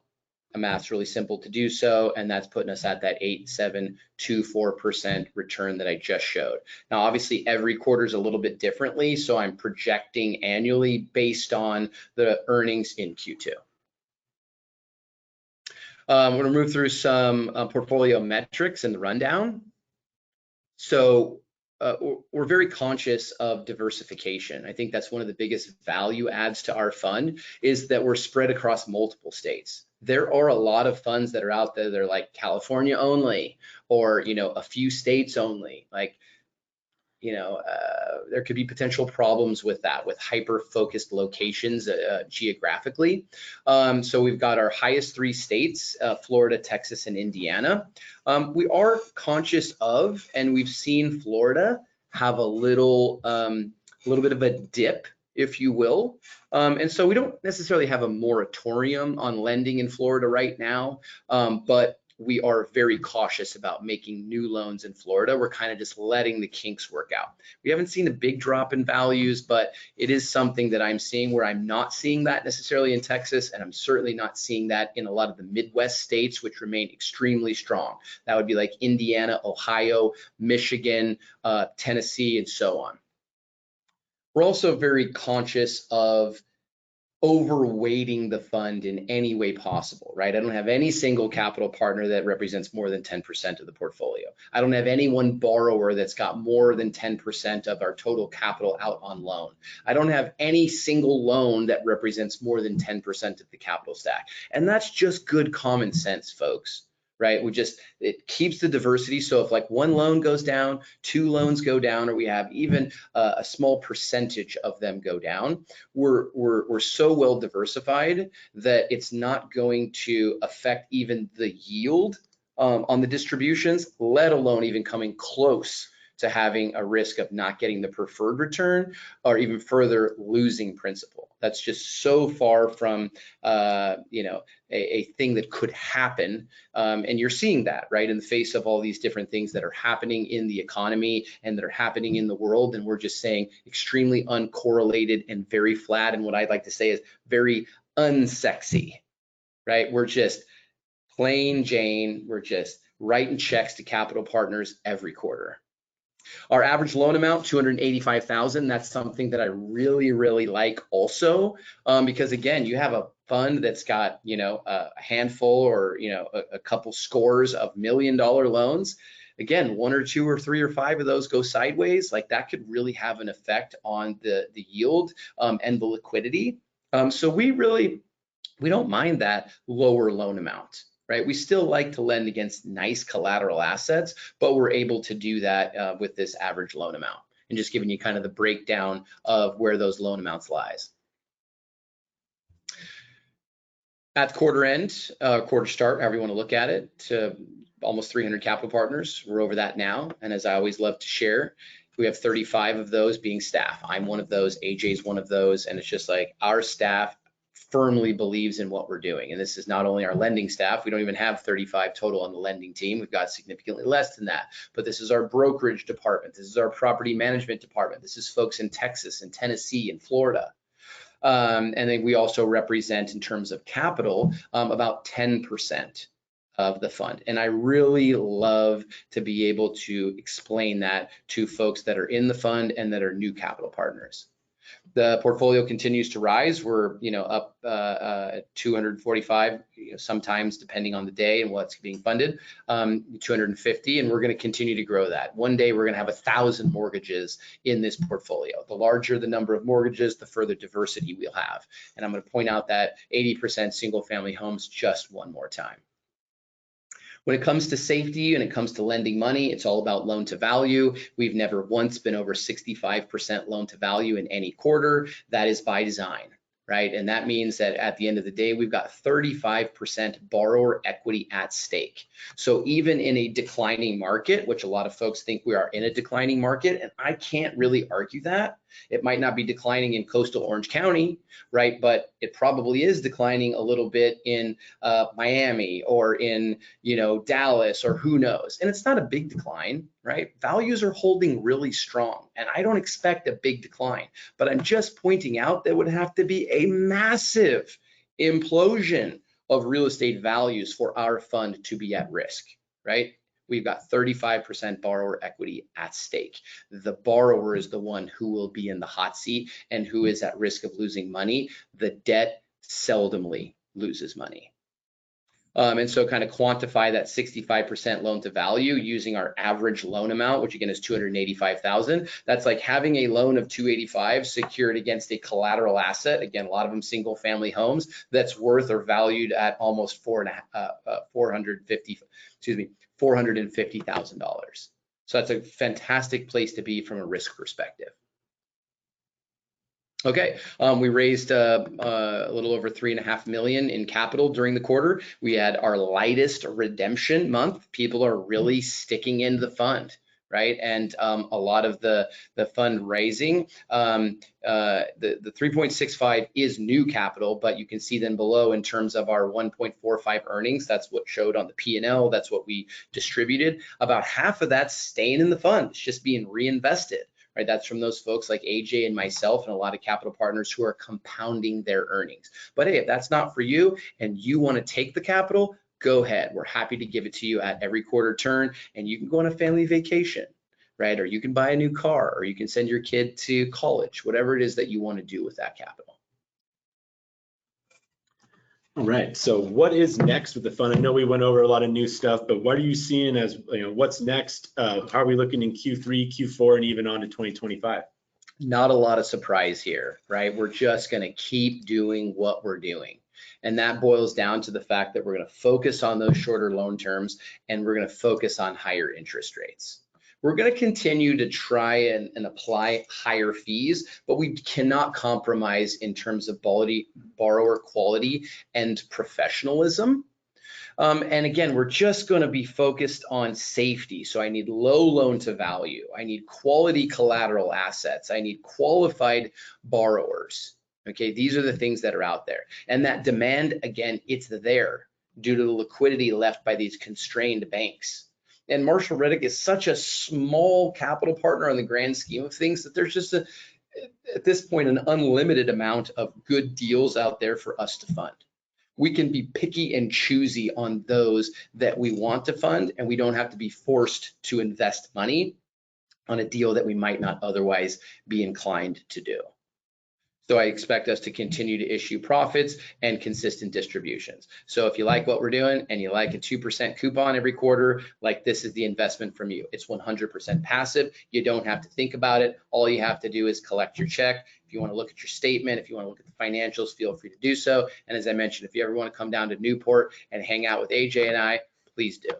The math's really simple to do so, and that's putting us at that 8.724% return that I just showed. Now, obviously, every quarter is a little bit differently, so I'm projecting annually based on the earnings in Q2. I'm going to move through some portfolio metrics in the rundown. So we're very conscious of diversification. I think that's one of the biggest value adds to our fund, is that we're spread across multiple states. There are a lot of funds that are out there, they're like California only, or a few states only. Like, there could be potential problems with that, with hyper-focused locations geographically. So we've got our highest 3 states, Florida, Texas, and Indiana. We are conscious of, and we've seen Florida have a little bit of a dip, if you will. And so we don't necessarily have a moratorium on lending in Florida right now, but we are very cautious about making new loans in Florida. We're kind of just letting the kinks work out. We haven't seen a big drop in values, but it is something that I'm seeing where I'm not seeing that necessarily in Texas, and I'm certainly not seeing that in a lot of the Midwest states, which remain extremely strong. That would be like Indiana, Ohio, Michigan, Tennessee, and so on. We're also very conscious of overweighting the fund in any way possible, right? I don't have any single capital partner that represents more than 10% of the portfolio. I don't have any one borrower that's got more than 10% of our total capital out on loan. I don't have any single loan that represents more than 10% of the capital stack. And that's just good common sense, folks. Right? It keeps the diversity. So if like one loan goes down, 2 loans go down, or we have even a small percentage of them go down, we're so well diversified that it's not going to affect even the yield on the distributions, let alone even coming close to having a risk of not getting the preferred return, or even further losing principal. That's just so far from a thing that could happen, and you're seeing that, right, in the face of all these different things that are happening in the economy and that are happening in the world. And we're just saying extremely uncorrelated and very flat, and what I'd like to say is very unsexy, right? We're just plain Jane. We're just writing checks to capital partners every quarter. Our average loan amount, $285,000. That's something that I really, really like also, because again, you have a fund that's got, you know, a handful or, you know, a couple scores of $1 million loans. Again, 1 or 2 or 3 or 5 of those go sideways, like that could really have an effect on the yield and the liquidity. So we don't mind that lower loan amount. Right? We still like to lend against nice collateral assets, but we're able to do that with this average loan amount, and just giving you kind of the breakdown of where those loan amounts lies. At quarter end, quarter start, however you want to look at it, to almost 300 capital partners. We're over that now. And as I always love to share, we have 35 of those being staff. I'm one of those, AJ's one of those, and it's just like our staff firmly believes in what we're doing. And this is not only our lending staff, we don't even have 35 total on the lending team. We've got significantly less than that, but this is our brokerage department. This is our property management department. This is folks in Texas and Tennessee and Florida. And then we also represent in terms of capital, about 10% of the fund. And I really love to be able to explain that to folks that are in the fund and that are new capital partners. The portfolio continues to rise. We're, you know, up 245, you know, sometimes depending on the day and what's being funded, 250, and we're going to continue to grow that. One day we're going to have 1,000 mortgages in this portfolio. The larger the number of mortgages, the further diversity we'll have. And I'm going to point out that 80% single family homes just one more time. When it comes to safety and it comes to lending money, it's all about loan to value. We've never once been over 65% loan to value in any quarter. That is by design, right? And that means that at the end of the day, we've got 35% borrower equity at stake. So even in a declining market, which a lot of folks think we are in a declining market, and I can't really argue that. It might not be declining in coastal Orange County, right? But it probably is declining a little bit in Miami or in, you know, Dallas or who knows. And it's not a big decline, right? Values are holding really strong, and I don't expect a big decline, but I'm just pointing out there would have to be a massive implosion of real estate values for our fund to be at risk, right? We've got 35% borrower equity at stake. The borrower is the one who will be in the hot seat and who is at risk of losing money. The debt seldomly loses money. And so kind of quantify that 65% loan to value using our average loan amount, which again is $285,000. That's like having a loan of $285 secured against a collateral asset. Again, a lot of them single family homes that's worth or valued at almost $450,000. So that's a fantastic place to be from a risk perspective. Okay, we raised a little over $3.5 million in capital during the quarter. We had our lightest redemption month. People are really sticking in the fund, right? And a lot of the fundraising, the 3.65 is new capital, but you can see then below in terms of our 1.45 earnings, that's what showed on the P&L, that's what we distributed. About half of that's staying in the fund, it's just being reinvested. Right, that's from those folks like AJ and myself and a lot of capital partners who are compounding their earnings. But hey, if that's not for you and you want to take the capital, go ahead. We're happy to give it to you at every quarter turn, and you can go on a family vacation, right? Or you can buy a new car, or you can send your kid to college, whatever it is that you want to do with that capital. All right, so what is next with the fund? I know we went over a lot of new stuff, but what are you seeing as, you know, what's next? How are we looking in Q3, Q4, and even on to 2025? Not a lot of surprise here, right? We're just going to keep doing what we're doing. And that boils down to the fact that we're going to focus on those shorter loan terms, and we're going to focus on higher interest rates. We're going to continue to try and apply higher fees, but we cannot compromise in terms of borrower quality and professionalism. And again, we're just going to be focused on safety. So I need low loan to value. I need quality collateral assets. I need qualified borrowers. Okay, these are the things that are out there. And that demand, again, it's there due to the liquidity left by these constrained banks. And Marshall Reddick is such a small capital partner in the grand scheme of things that there's just at this point, an unlimited amount of good deals out there for us to fund. We can be picky and choosy on those that we want to fund, and we don't have to be forced to invest money on a deal that we might not otherwise be inclined to do. So I expect us to continue to issue profits and consistent distributions. So if you like what we're doing and you like a 2% coupon every quarter, like this is the investment from you. It's 100% passive. You don't have to think about it. All you have to do is collect your check. If you want to look at your statement, if you want to look at the financials, feel free to do so. And as I mentioned, if you ever want to come down to Newport and hang out with AJ and I, please do.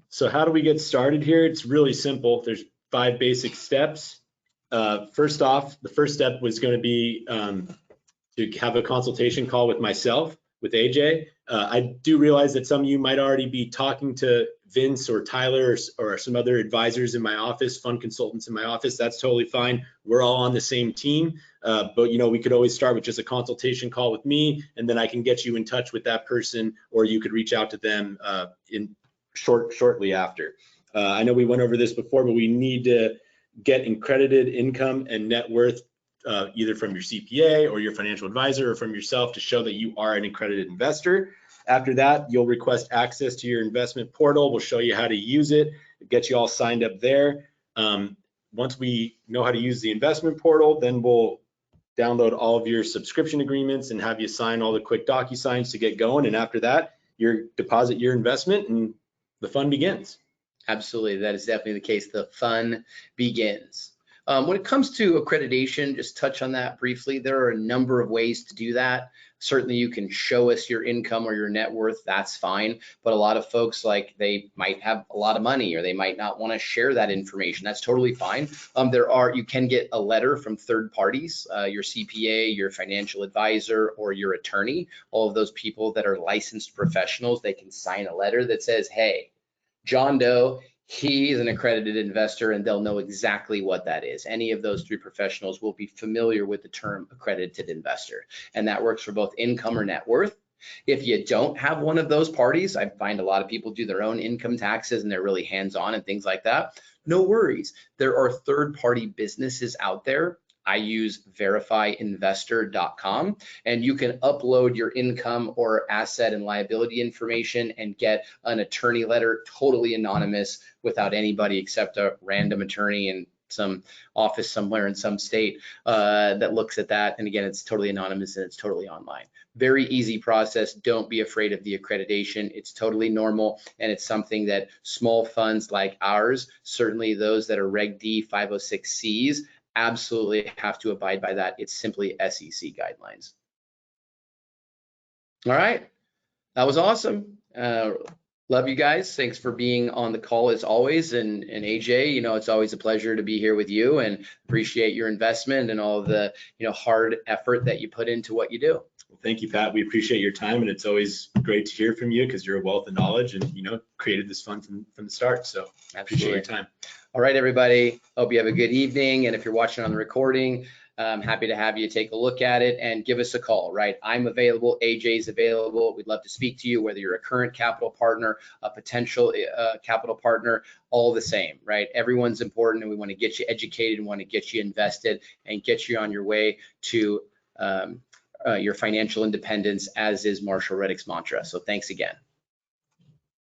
So how do we get started here? It's really simple. There's 5 basic steps. First off, the first step was going to be to have a consultation call with myself, with AJ. I do realize that some of you might already be talking to Vince or Tyler or some other advisors in my office, fund consultants in my office. That's totally fine. We're all on the same team, but we could always start with just a consultation call with me, and then I can get you in touch with that person, or you could reach out to them shortly after. I know we went over this before, but we need to get accredited income and net worth either from your CPA or your financial advisor or from yourself to show that you are an accredited investor. After that, you'll request access to your investment portal. We'll show you how to use it, get you all signed up there. Once we know how to use the investment portal, then we'll download all of your subscription agreements and have you sign all the quick DocuSigns to get going. And after that, you deposit your investment and the fun begins. Absolutely, that is definitely the case. The fun begins. When it comes to accreditation, just touch on that briefly. There are a number of ways to do that. Certainly you can show us your income or your net worth, that's fine. But a lot of folks, like, they might have a lot of money or they might not want to share that information. That's totally fine. You can get a letter from third parties, your CPA, your financial advisor, or your attorney. All of those people that are licensed professionals, they can sign a letter that says, hey, John Doe, he's an accredited investor, and they'll know exactly what that is. Any of those 3 professionals will be familiar with the term accredited investor, and that works for both income or net worth. If you don't have one of those parties, I find a lot of people do their own income taxes and they're really hands-on and things like that. No worries. There are third-party businesses out there. I use verifyinvestor.com, and you can upload your income or asset and liability information and get an attorney letter totally anonymous without anybody except a random attorney in some office somewhere in some state that looks at that. And again, it's totally anonymous and it's totally online. Very easy process. Don't be afraid of the accreditation. It's totally normal, and it's something that small funds like ours, certainly those that are Reg D 506Cs, absolutely have to abide by that. It's simply SEC guidelines. All right, that was awesome. Love you guys. Thanks for being on the call as always. And AJ, it's always a pleasure to be here with you, and appreciate your investment and all of the hard effort that you put into what you do. Well, thank you, Pat. We appreciate your time, and it's always great to hear from you because you're a wealth of knowledge and created this fund from the start. So I appreciate your time. All right, everybody. Hope you have a good evening. And if you're watching on the recording, I'm happy to have you take a look at it and give us a call, right? I'm available, AJ's available. We'd love to speak to you, whether you're a current capital partner, a potential capital partner, all the same, right? Everyone's important, and we want to get you educated and want to get you invested and get you on your way to your financial independence, as is Marshall Reddick's mantra. So thanks again.